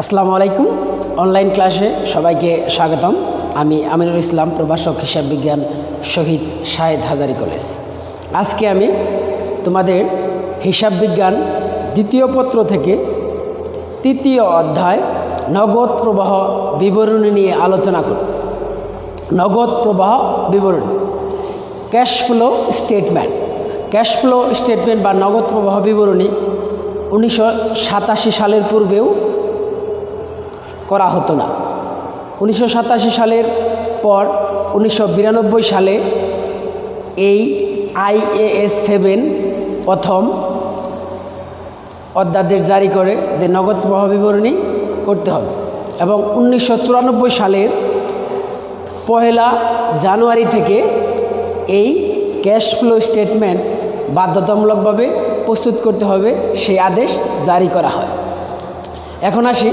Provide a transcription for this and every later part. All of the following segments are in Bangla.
আসসালামু আলাইকুম। অনলাইন ক্লাসে সবাইকে স্বাগতম। আমি আমিনুল ইসলাম, প্রভাষক হিসাব বিজ্ঞান, শহীদ শাহেদ হাজারী কলেজ। আজকে আমি তোমাদের হিসাব বিজ্ঞান দ্বিতীয় পত্র থেকে তৃতীয় অধ্যায় নগদ প্রবাহ বিবরণী নিয়ে আলোচনা করব। নগদ প্রবাহ বিবরণী, cash flow statement. Cash flow statement বা নগদ প্রবাহ বিবরণী 1987 সালের পূর্বেও করা হতো না। 1987 সালের পর 1992 সালে এই IAS 7 প্রথম অধ্যাদেশ জারি করে যে নগদ প্রবাহ বিবরণী করতে হবে, এবং 1994 সালের 1 জানুয়ারি থেকে এই ক্যাশ ফ্লো স্টেটমেন্ট বাধ্যতামূলকভাবে প্রস্তুত করতে হবে, সেই আদেশ জারি করা হয়। এখন আসি,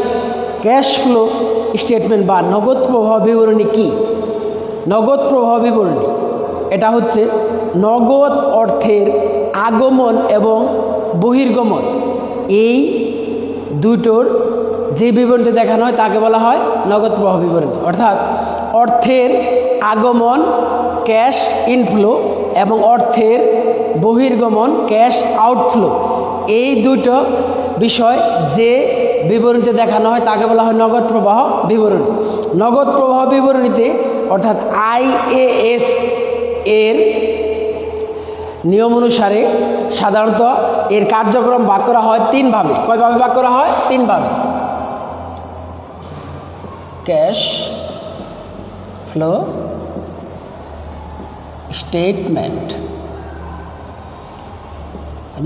ক্যাশ ফ্লো স্টেটমেন্ট বা নগদ প্রবাহ বিবরণী কি? নগদ প্রবাহ বিবরণী এটা হচ্ছে নগদ অর্থের আগমন এবং বহির্গমন, এই দুটোর যে বিবরণীতে দেখানো হয় তাকে বলা হয় নগদ প্রবাহ বিবরণী। অর্থাৎ অর্থের আগমন ক্যাশ ইনফ্লো এবং অর্থের বহির্গমন ক্যাশ আউটফ্লো, এই দুটো বিষয় যে বিবরণীতে দেখানো হয় তাকে বলা হয় নগদ প্রবাহ বিবরণী। নগদ প্রবাহ বিবরণীতে অর্থাৎ IAS এর নিয়ম অনুসারে সাধারণত এর কার্যক্রম ভাগ করা হয় 3 ভাবে। কয়ভাবে ভাগ করা হয়? 3 ভাবে। ক্যাশ ফ্লো স্টেটমেন্ট,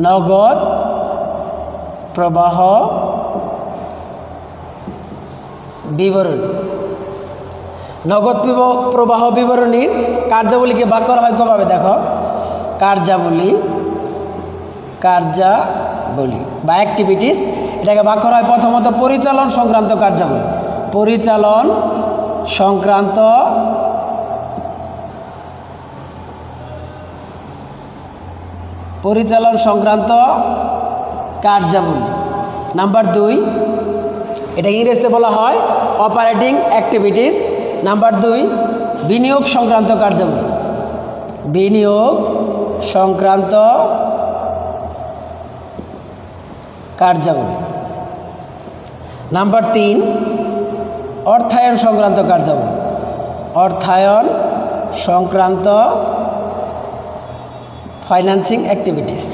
নগদ প্রবাহ বিবরণী। নগদ প্রবাহ বিবরণীর কার্যাবলীকে ভাগ করা হয় কভাবে? দেখো, কার্যাবলী বা অ্যাক্টিভিটিস, এটাকে ভাগ করা হয় প্রথমত পরিচালন সংক্রান্ত কার্যাবলী। পরিচালন সংক্রান্ত কার্যাবলী। নাম্বার 2, এটা ইংরেজিতে বলা হয় অপারেটিং অ্যাক্টিভিটিস। নাম্বার 2, বিনিয়োগ সংক্রান্ত কার্যাবলী। বিনিয়োগ সংক্রান্ত কার্যাবলী। নাম্বার 3, অর্থায়ন সংক্রান্ত কার্যাবলী। অর্থায়ন সংক্রান্ত ফাইন্যান্সিং অ্যাক্টিভিটিস।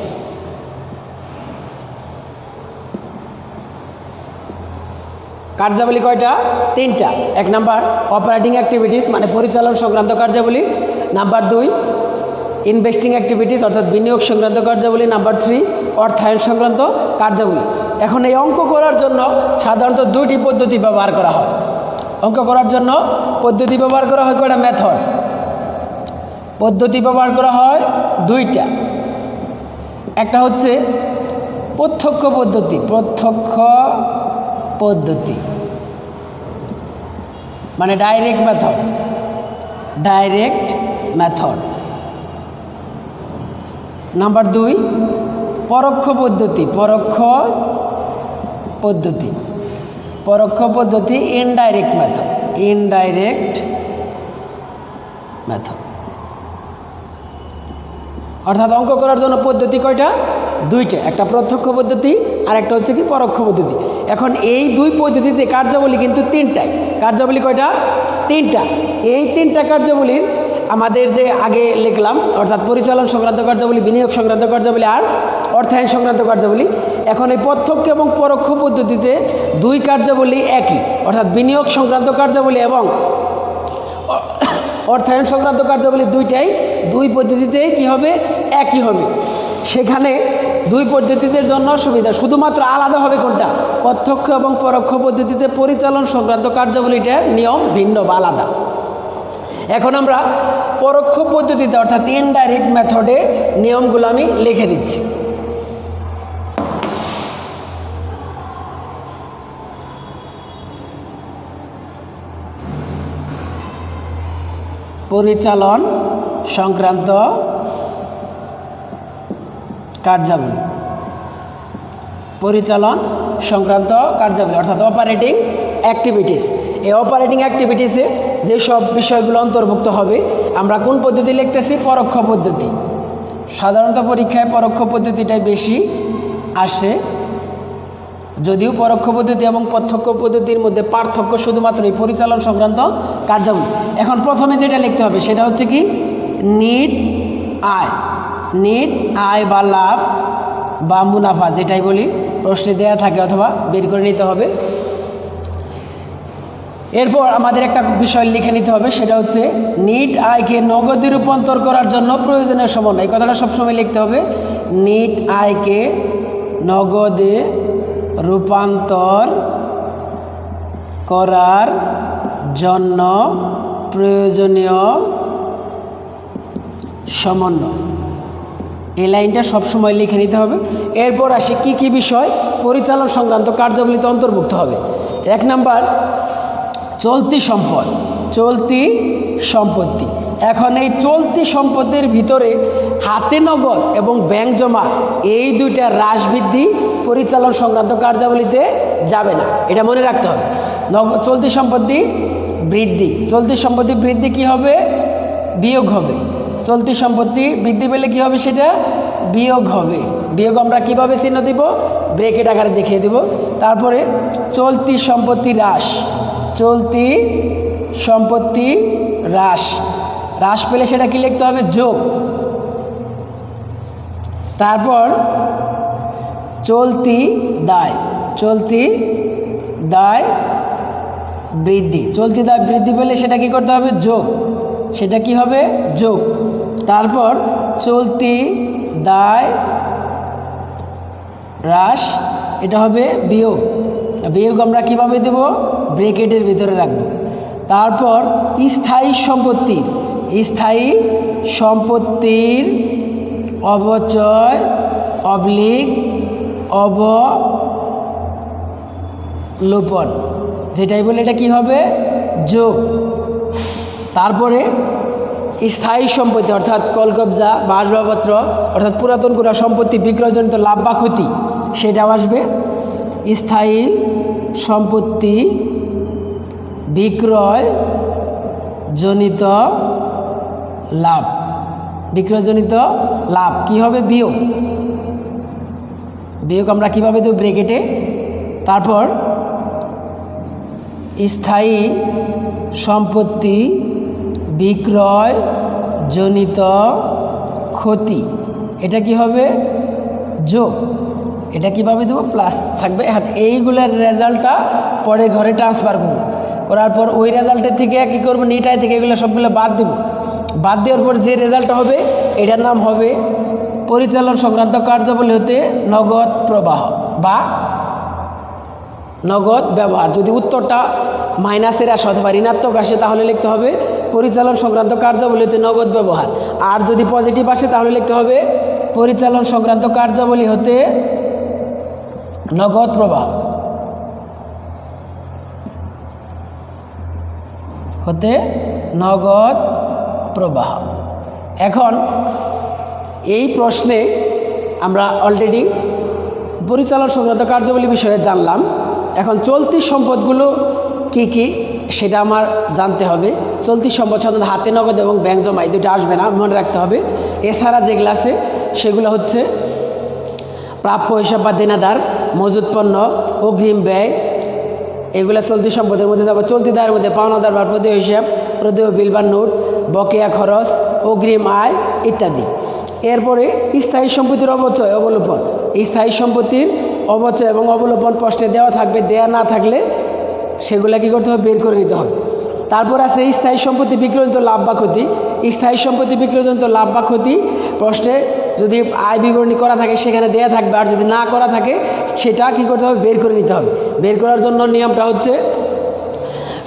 কার্যাবলী কয়টা? 3টা। 1 নাম্বার অপারেটিং অ্যাক্টিভিটিস মানে পরিচালন সংক্রান্ত কার্যাবলী। নাম্বার 2 ইনভেস্টিং অ্যাক্টিভিটিস অর্থাৎ বিনিয়োগ সংক্রান্ত কার্যাবলী। নাম্বার 3 অর্থায়ন সংক্রান্ত কার্যাবলী। এখন এই অঙ্ক করার জন্য সাধারণত 2টি পদ্ধতি ব্যবহার করা হয়। অঙ্ক করার জন্য পদ্ধতি ব্যবহার করা হয় কয়টা? মেথড। পদ্ধতি ব্যবহার করা হয় 2টা। একটা হচ্ছে প্রত্যক্ষ পদ্ধতি মানে ডাইরেক্ট মেথড। নাম্বার 2 পরোক্ষ পদ্ধতি ইনডাইরেক্ট মেথড। অর্থাৎ অঙ্ক করার জন্য পদ্ধতি কয়টা? 2টা। একটা প্রত্যক্ষ পদ্ধতি আর একটা হচ্ছে কি পরোক্ষ পদ্ধতি। এখন এই 2 পদ্ধতিতে কার্যাবলী কিন্তু 3টাই। কার্যাবলী কয়টা? 3টা। এই 3টা কার্যাবলীর আমাদের যে আগে লিখলাম, অর্থাৎ পরিচালন সংক্রান্ত কার্যাবলী, বিনিয়োগ সংক্রান্ত কার্যাবলী আর অর্থায়ন সংক্রান্ত কার্যাবলী। এখন এই প্রত্যক্ষ এবং পরোক্ষ পদ্ধতিতে 2 কার্যাবলী একই, অর্থাৎ বিনিয়োগ সংক্রান্ত কার্যাবলী এবং অর্থায়ন সংক্রান্ত কার্যাবলী 2টাই 2 পদ্ধতিতেই কী হবে? একই হবে। সেখানে 2 পদ্ধতিদের জন্য সুবিধা, শুধুমাত্র আলাদা হবে কোনটা? প্রত্যক্ষ এবং পরোক্ষ পদ্ধতিতে পরিচালন সংক্রান্ত কার্যাবলীটার নিয়ম ভিন্ন বা আলাদা। এখন আমরা পরোক্ষ পদ্ধতিতে অর্থাৎ ইনডাইরেক্ট মেথডে নিয়মগুলো আমি লিখে দিচ্ছি। পরিচালন সংক্রান্ত কার্যাবলী। পরিচালন সংক্রান্ত কার্যাবলী অর্থাৎ অপারেটিং অ্যাক্টিভিটিস। এই অপারেটিং অ্যাক্টিভিটিসে যেসব বিষয়গুলো অন্তর্ভুক্ত হবে, আমরা কোন পদ্ধতি লিখতেছি? পরোক্ষ পদ্ধতি। সাধারণত পরীক্ষায় পরোক্ষ পদ্ধতিটাই বেশি আসে, যদিও পরোক্ষ পদ্ধতি এবং প্রত্যক্ষ পদ্ধতির মধ্যে পার্থক্য শুধুমাত্র এই পরিচালন সংক্রান্ত কার্যাবলী। এখন প্রথমে যেটা লিখতে হবে সেটা হচ্ছে কি? নিট আয়। নিট আয় বা লাভ বা মুনাফা যেটাই বলি, প্রশ্নে দেয়া থাকে অথবা বের করে নিতে হবে। এরপর আমাদের একটা বিষয় লিখে নিতে হবে, সেটা হচ্ছে নিট আয়কে নগদে রূপান্তর করার জন্য প্রয়োজনীয় সমন্বয়। এই কথাটা সবসময় লিখতে হবে, নিট আয়কে নগদে রূপান্তর করার জন্য প্রয়োজনীয় সমন্বয়। এই লাইনটা সবসময় লিখে নিতে হবে। এরপর আসি কি কি বিষয় পরিচালন সংক্রান্ত কার্যাবলীতে অন্তর্ভুক্ত হবে। 1 নাম্বার, চলতি সম্পদ, চলতি সম্পত্তি। এখন এই চলতি সম্পদের ভিতরে হাতে নগদ এবং ব্যাংক জমা এই দুইটা হ্রাস বৃদ্ধি পরিচালন সংক্রান্ত কার্যাবলীতে যাবে না, এটা মনে রাখতে হবে। চলতি সম্পত্তি বৃদ্ধি, চলতি সম্পত্তি বৃদ্ধি কি হবে? বিয়োগ হবে। চলতি সম্পত্তি বৃদ্ধি পেলে কি হবে? সেটা বিয়োগ হবে। বিয়োগ আমরা কিভাবে চিহ্ন দিব? ব্রেকেট আকারে দেখিয়ে দেব। তারপরে চলতি সম্পত্তি হ্রাস, চলতি সম্পত্তি হ্রাস, হ্রাস পেলে সেটা কি লিখতে হবে? যোগ। তারপর চলতি দায়, চলতি দায় বৃদ্ধি, চলতি দায় বৃদ্ধি পেলে সেটা কি করতে হবে? যোগ। সেটা কি হবে? যোগ। তারপর চলতি দায় হ্রাস, এটা হবে বিয়োগ। বিয়োগ আমরা কিভাবে দেব? ব্রেকেটের ভিতরে রাখব। তারপর স্থায়ী সম্পত্তির, স্থায়ী সম্পত্তির অবচয় অবলিক অবলোপন, যেটাই বলে এটা কি হবে? যোগ। তারপরে স্থায়ী সম্পত্তি অর্থাৎ কলকবজা বা আসবাবপত্র অর্থাৎ পুরাতন কোনো সম্পত্তি বিক্রয়জনিত লাভ বা ক্ষতি, সেটাও আসবে। স্থায়ী সম্পত্তি বিক্রয়জনিত লাভ, বিক্রয়জনিত লাভ কি হবে? বিয়োগ। বিয়োগ আমরা কিভাবে দেব? ব্রেকেটে। তারপর স্থায়ী সম্পত্তি বিক্রয়জনিত ক্ষতি, এটা কি হবে? যোগ। এটা কিভাবে দেবো? প্লাস থাকবে। এখন এইগুলোর রেজাল্টটা পরে ঘরে ট্রান্সফার করব, করার পর ওই রেজাল্টের থেকে কী করবো? নিটাই থেকে এগুলো সবগুলো বাদ দেব। বাদ দেওয়ার পর যে রেজাল্টটা হবে এটার নাম হবে পরিচালন সংক্রান্ত কার্যাবলী হতে নগদ প্রবাহ বা নগদ ব্যবহার। যদি উত্তরটা মাইনাসের আসে অথবা ঋণাত্মক আসে তাহলে লিখতে হবে পরিচালন সংক্রান্ত কার্যাবলী হতে নগদ ব্যবহার। আর যদি পজিটিভ আসে তাহলে লিখতে হবে পরিচালন সংক্রান্ত কার্যাবলী হতে নগদ প্রবাহ, হতে নগদ প্রবাহ। এখন এই প্রশ্নে আমরা অলরেডি পরিচালন সংক্রান্ত কার্যাবলী বিষয়ে জানলাম। এখন চলতি সম্পদগুলো কি কি সেটা আমার জানতে হবে। চলতি সম্পদ সাধারণত হাতে নগদ এবং ব্যাংক জমা এই দুটো আসবে না, মনে রাখতে হবে। এছাড়া যেগুলো আছে সেগুলো হচ্ছে প্রাপ্য হিসাব বা দেনাদার, মজুদ পণ্য, অগ্রিম ব্যয়, এগুলো চলতি সম্পদের মধ্যে যাবে। চলতি দায়ের মধ্যে পাওনাদার বা প্রদেয় হিসাব, প্রদেয় বিল বা নোট, বকেয়া খরচ, অগ্রিম আয় ইত্যাদি। এরপরে স্থায়ী সম্পত্তির অবচয় অবলোপন, স্থায়ী সম্পত্তির অবচয় এবং অবলোপন প্রশ্নে দেওয়া থাকবে, দেয়া না থাকলে সেগুলা কী করতে হবে? বের করে নিতে হবে। তারপর আছে স্থায়ী সম্পত্তি বিক্রয়জনিত লাভ বা ক্ষতি। স্থায়ী সম্পত্তি বিক্রয়জনিত লাভ বা ক্ষতি প্রশ্নে যদি আয় বিবরণী করা থাকে সেখানে দেয়া থাকবে, আর যদি না করা থাকে সেটা কী করতে হবে? বের করে নিতে হবে। বের করার জন্য নিয়মটা হচ্ছে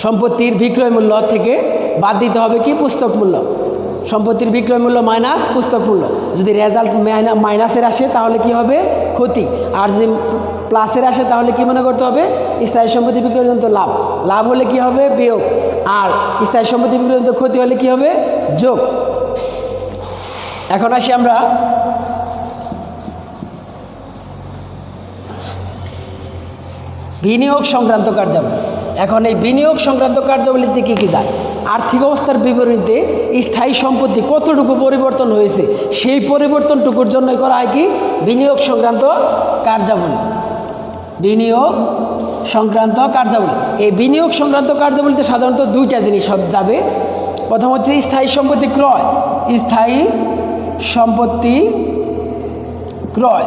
সম্পত্তির বিক্রয় মূল্য থেকে বাদ দিতে হবে কি? পুস্তক মূল্য। সম্পত্তির বিক্রয় মূল্য মাইনাস পুস্তক মূল্য। যদি রেজাল্ট মাইনাসের আসে তাহলে কি হবে? ক্ষতি। আর যদি প্লাসের আসে তাহলে কি মনে করতে হবে? স্থায়ী সম্পত্তি বিক্রয়জনিত লাভ। লাভ হলে কি হবে? বিয়োগ। আর স্থায়ী সম্পত্তি বিক্রয়জনিত ক্ষতি হলে কি হবে? যোগ। এখন আসি আমরা বিনিয়োগ সংক্রান্ত কার্যাবলী। এখন এই বিনিয়োগ সংক্রান্ত কার্যাবলীতে কী কী যায়? আর্থিক অবস্থার বিবরণীতে স্থায়ী সম্পত্তি কতটুকু পরিবর্তন হয়েছে সেই পরিবর্তনটুকুর জন্যই করা হয় কি বিনিয়োগ সংক্রান্ত কার্যাবলী। বিনিয়োগ সংক্রান্ত কার্যাবলী। এই বিনিয়োগ সংক্রান্ত কার্যাবলীতে সাধারণত দুইটা জিনিস যাবে। প্রথম হচ্ছে স্থায়ী সম্পত্তি ক্রয়। স্থায়ী সম্পত্তি ক্রয়।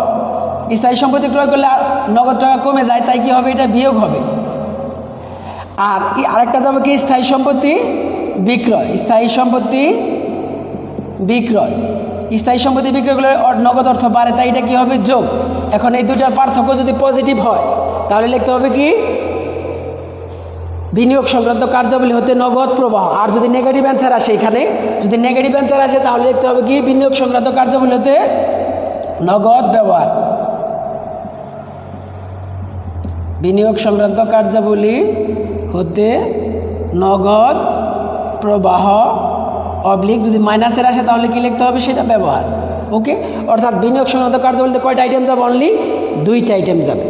স্থায়ী সম্পত্তি ক্রয় করলে নগদ টাকা কমে যায়, তাই কি হবে? এটা বিয়োগ হবে। আর আরেকটা যাবে কি স্থায়ী সম্পত্তি বিক্রয়। স্থায়ী সম্পত্তি বিক্রয়। স্থায়ী সম্পত্তি বিক্রয় করলে নগদ অর্থ বাড়ে, তাই এটা কী হবে? যোগ। এখন এই দুইটার পার্থক্য যদি পজিটিভ হয় তাহলে লিখতে হবে কি বিনিয়োগ সংক্রান্ত কার্যাবলী হতে নগদ প্রবাহ। আর যদি নেগেটিভ অ্যান্সার আসে, এখানে যদি নেগেটিভ অ্যান্সার আসে তাহলে লিখতে হবে কি বিনিয়োগ সংক্রান্ত কার্যাবলী হতে নগদ ব্যবহার। বিনিয়োগ সংক্রান্ত কার্যাবলী হতে নগদ প্রবাহ অবলিক যদি মাইনাসের আসে তাহলে কি লিখতে হবে? সেটা ব্যবহার। ওকে, অর্থাৎ বিনিয়োগ সংক্রান্ত কার্যাবলীতে কয়টা আইটেম যাবে? অনলি দুইটা আইটেম যাবে।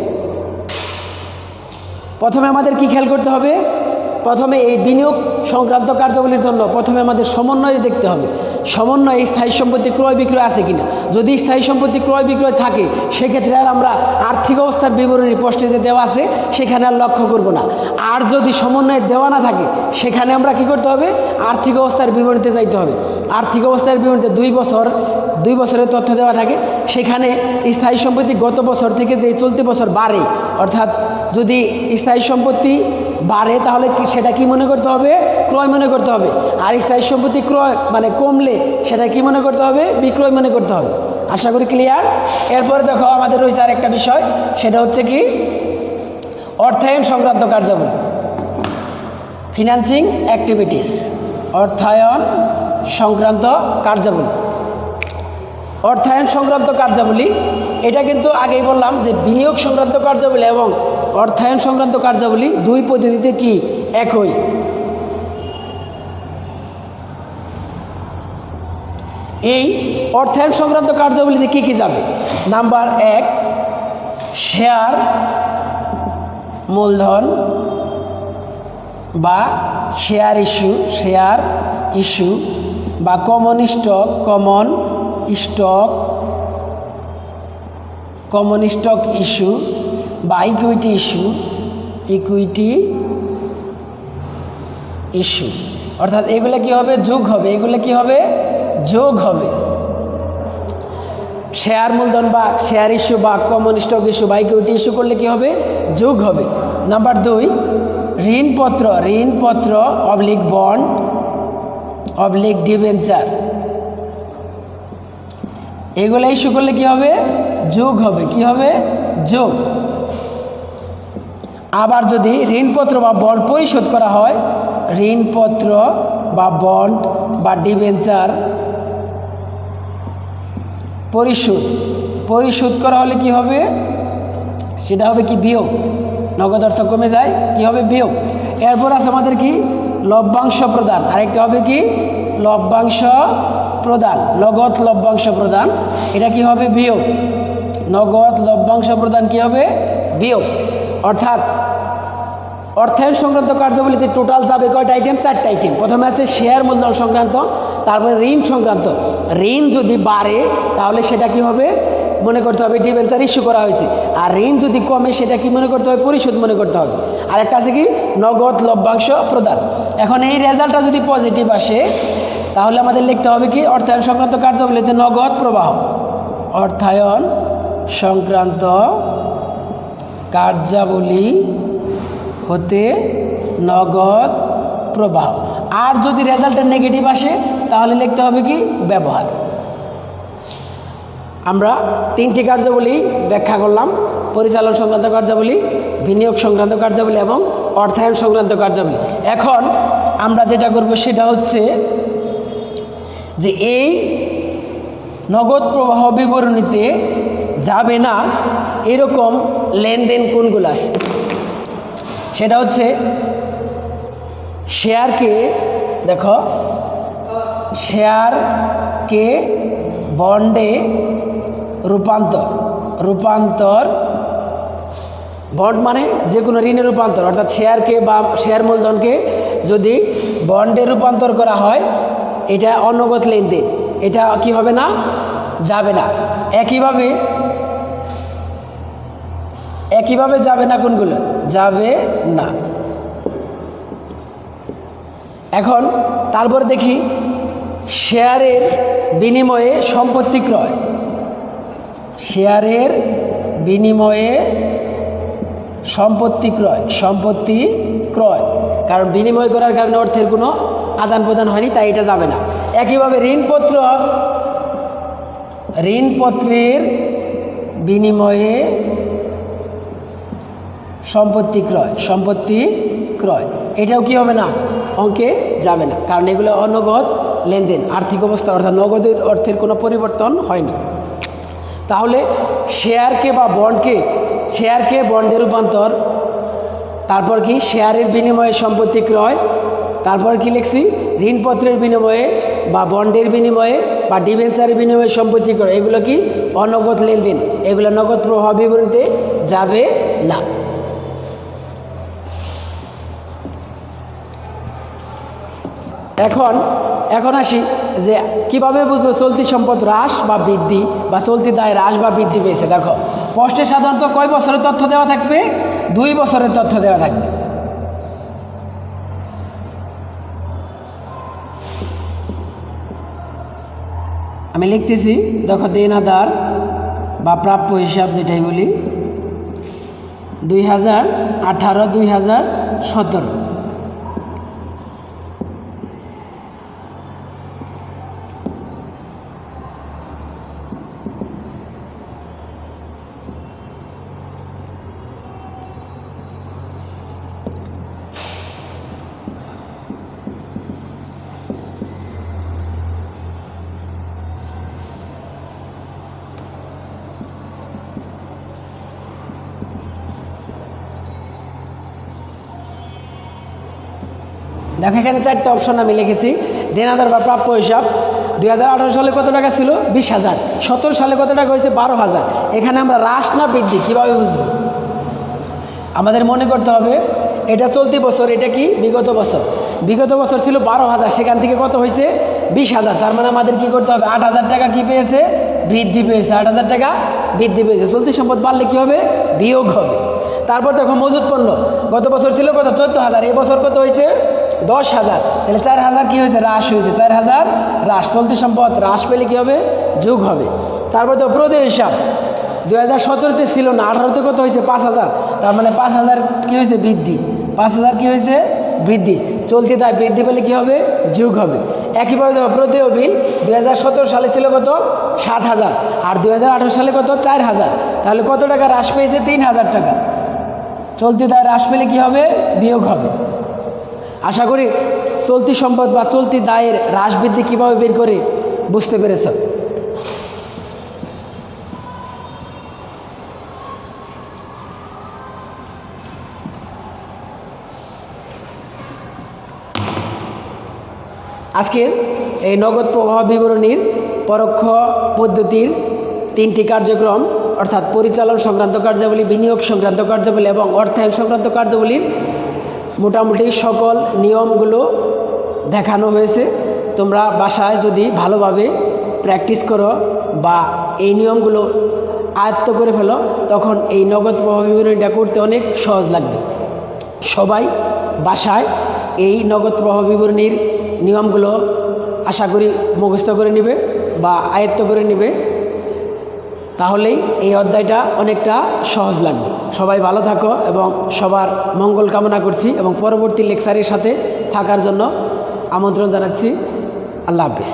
প্রথমে আমাদের কি খেয়াল করতে হবে? প্রথমে এই বিনিয়োগ সংক্রান্ত কার্যাবলীর জন্য প্রথমে আমাদের সমন্বয় দেখতে হবে। সমন্বয়ে স্থায়ী সম্পত্তি ক্রয় বিক্রয় আছে কিনা। যদি স্থায়ী সম্পত্তি ক্রয় বিক্রয় থাকে সেক্ষেত্রে আর আমরা আর্থিক অবস্থার বিবরণী পোস্টে যে দেওয়া আছে সেখানে আর লক্ষ্য করব না। আর যদি সমন্বয়ে দেওয়া না থাকে সেখানে আমরা কি করতে হবে? আর্থিক অবস্থার বিবরণীতে যাইতে হবে। আর্থিক অবস্থার বিবরণীতে 2 বছরের তথ্য দেওয়া থাকে। সেখানে স্থায়ী সম্পত্তি গত বছর থেকে যে চলতি বছর বাড়ে, অর্থাৎ যদি স্থায়ী সম্পত্তি বাড়ে তাহলে সেটা কি মনে করতে হবে? ক্রয় মনে করতে হবে। আর স্থায়ী সম্পত্তি ক্রয় মানে কমলে সেটা কি মনে করতে হবে? বিক্রয় মনে করতে হবে। আশা করি ক্লিয়ার। এরপরে দেখো আমাদের রয়েছে আর একটা বিষয়, সেটা হচ্ছে কি অর্থায়ন সংক্রান্ত কার্যাবলী। Financing activities. অর্থায়ন সংক্রান্ত কার্যাবলী। অর্থায়ন সংক্রান্ত কার্যাবলী এটা কিন্তু আগেই বললাম যে বিনিয়োগ সংক্রান্ত কার্যাবলী এবং অর্থায়ন সংক্রান্ত কার্যাবলী দুই পদ্ধতিতে কি একই। এই অর্থায়ন সংক্রান্ত কার্যাবলীতে কী কী যাবে? নাম্বার 1 শেয়ার মূলধন বা শেয়ার ইস্যু বা কমন স্টক ইস্যু বা ইকুইটি ইস্যু। অর্থাৎ এগুলো কি হবে? যোগ হবে। এগুলো কি হবে? যোগ হবে। শেয়ার মূলধন বা শেয়ার ইস্যু বা কমন স্টক ইস্যু বা ইকুইটি ইস্যু করলে কি হবে? যোগ হবে। নাম্বার 2 ঋণপত্র অবলিক বন্ড অবলিক ডিবেঞ্চার। এগুলো ইস্যু করলে কি হবে? যোগ হবে। কি হবে? যোগ। আবার যদি ঋণপত্র বা বন্ড পরিশোধ করা হয়, ঋণপত্র বা বন্ড বা ডিবেঞ্চার পরিশোধ করা হলে কি হবে? সেটা হবে কি? বিয়োগ। নগদ অর্থ কমে যায়, কি হবে? বিয়োগ। এরপর আছে আমাদের কি লভ্যাংশ প্রদান। আরেকটা হবে কি লভ্যাংশ প্রদান, নগদ লভ্যাংশ প্রদান। এটা কি হবে? বিয়োগ। নগদ লভ্যাংশ প্রদান কি হবে? বিয়োগ। অর্থাৎ অর্থায়ন সংক্রান্ত কার্যাবলীতে টোটাল যাবে কয়টা আইটেম? 4টা আইটেম। প্রথমে আছে শেয়ার মূলধন সংক্রান্ত, তারপরে ঋণ সংক্রান্ত। ঋণ যদি বাড়ে তাহলে সেটা কি হবে? মনে করতে হবে ডিবেঞ্চার ইস্যু করা হয়েছে। আর ঋণ যদি কমে সেটা কি মনে করতে হবে? পরিশোধ মনে করতে হবে। আরেকটা আছে কি নগদ লভ্যাংশ প্রদান। এখন এই রেজাল্টটা যদি পজিটিভ আসে তাহলে আমাদের লিখতে হবে কি অর্থায়ন সংক্রান্ত কার্যাবলীতে নগদ প্রবাহ। অর্থায়ন সংক্রান্ত কার্যাবলী হতে নগদ প্রবাহ। আর যদি রেজাল্টের নেগেটিভ আসে তাহলে লিখতে হবে কি ব্যবহার। আমরা 3টি কার্যাবলী ব্যাখ্যা করলাম, পরিচালন সংক্রান্ত কার্যাবলী, বিনিয়োগ সংক্রান্ত কার্যাবলী এবং অর্থায়ন সংক্রান্ত কার্যাবলী। এখন আমরা যেটা করব সেটা হচ্ছে যে এই নগদ প্রবাহ বিবরণীতে যাবে না এরকম লেনদেন কোনগুলো আছে। সেটা হচ্ছে শেয়ারকে, দেখো শেয়ারকে বন্ডে রূপান্তর বন্ড মানে যে কোনো ঋণের রূপান্তর, অর্থাৎ শেয়ারকে বা শেয়ার মূলধনকে যদি বন্ডে রূপান্তর করা হয়, এটা অনগদ লেনদেন, এটা কি হবে না, যাবে না। একইভাবে যাবে না, কোনগুলো যাবে না। এখন তারপরে দেখি শেয়ারের বিনিময়ে সম্পত্তি ক্রয়। শেয়ারের বিনিময়ে সম্পত্তি ক্রয়, কারণ বিনিময় করার কারণে অর্থের কোনো আদান প্রদান হয়নি, তাই এটা যাবে না। একইভাবে ঋণপত্রের বিনিময়ে সম্পত্তি ক্রয়, এটাও কি হবে না, অঙ্কে যাবে না, কারণ এগুলো অনগদ লেনদেন, আর্থিক অবস্থা অর্থাৎ নগদের অর্থের কোনো পরিবর্তন হয়নি। তাহলে শেয়ারকে বন্ডে রূপান্তর, তারপর কি শেয়ারের বিনিময়ে সম্পত্তি ক্রয়, তারপর কি লিখছি ঋণপত্রের বিনিময়ে বা বন্ডের বিনিময়ে বা ডিবেঞ্চারের বিনিময়ে সম্পত্তি ক্রয়, এগুলো কি অনগদ লেনদেন, এগুলো নগদ প্রবাহ বিবরণীতে যাবে না। এখন আসি যে কিভাবে বুঝবো চলতি সম্পদ হ্রাস বা বৃদ্ধি বা চলতি দায় হ্রাস বা বৃদ্ধি পেয়েছে। দেখো প্রশ্নে সাধারণত কয় বছরের তথ্য দেওয়া থাকবে, 2 বছরের তথ্য দেওয়া থাকবে। আমি লিখতেছি, দেখো দেনাদার বা প্রাপ্য হিসাব যেটাই বলি 2018-2017। দেখো এখানে 4টা অপশন আমি লিখেছি। দেনাদার বা প্রাপ্য হিসাব 2018 সালে কত টাকা ছিল, 20,000। 17 সালে কত টাকা হয়েছে, 12,000। এখানে আমরা হ্রাস না বৃদ্ধি কীভাবে বুঝবো, আমাদের মনে করতে হবে এটা চলতি বছর, এটা কি বিগত বছর ছিল 12,000, সেখান থেকে কত হয়েছে 20,000। তার মানে আমাদের কি করতে হবে, 8,000 টাকা কি পেয়েছে, বৃদ্ধি পেয়েছে, 8,000 টাকা বৃদ্ধি পেয়েছে। চলতি সম্পদ বাড়লে কি হবে, বিয়োগ হবে। তারপর দেখো মজুত পণ্য গত বছর ছিল কত, 14,000, এই বছর কত হয়েছে 10,000, তাহলে 4,000 কি হয়েছে, হ্রাস হয়েছে, 4,000 হ্রাস। চলতি সম্পদ হ্রাস পেলে কি হবে, যোগ হবে। তারপর তো প্রদেয় হিসাব 2017-তে ছিল না, 18-তে কত হয়েছে 5,000, তার মানে 5,000 কি হয়েছে, বৃদ্ধি, 5,000 কি হয়েছে, বৃদ্ধি। চলতি দায় বৃদ্ধি পেলে কি হবে, যোগ হবে। একইভাবে দেখো প্রদেয় বিল 2017 সালে ছিল কত, 60,000, আর 2018 সালে কত, 4,000, তাহলে কত টাকা হ্রাস পেয়েছে, 3,000 টাকা। চলতি দায় হ্রাস পেলে কি হবে, বিয়োগ হবে। আশা করি চলতি সম্পদ বা চলতি দায়ের হ্রাস বৃদ্ধি কীভাবে বের করে বুঝতে পেরেছ। আজকের এই নগদ প্রবাহ বিবরণীর পরোক্ষ পদ্ধতির 3টি কার্যক্রম, অর্থাৎ পরিচালন সংক্রান্ত কার্যাবলী, বিনিয়োগ সংক্রান্ত কার্যাবলী এবং অর্থায়ন সংক্রান্ত কার্যাবলীর মোটামুটি সকল নিয়মগুলো দেখানো হয়েছে। তোমরা বাসায় যদি ভালোভাবে প্র্যাকটিস করো বা এই নিয়মগুলো আয়ত্ত করে ফেলো, তখন এই নগদ প্রবাহ বিবরণীটা করতে অনেক সহজ লাগবে। সবাই বাসায় এই নগদ প্রবাহ বিবরণীর নিয়মগুলো আশা করি মুখস্থ করে নেবে বা আয়ত্ত করে নেবে, তাহলেই এই অধ্যায়টা অনেকটা সহজ লাগবে। সবাই ভালো থাকো এবং সবার মঙ্গল কামনা করছি এবং পরবর্তী লেকচারের সাথে থাকার জন্য আমন্ত্রণ জানাচ্ছি। আল্লাহ হাফিজ।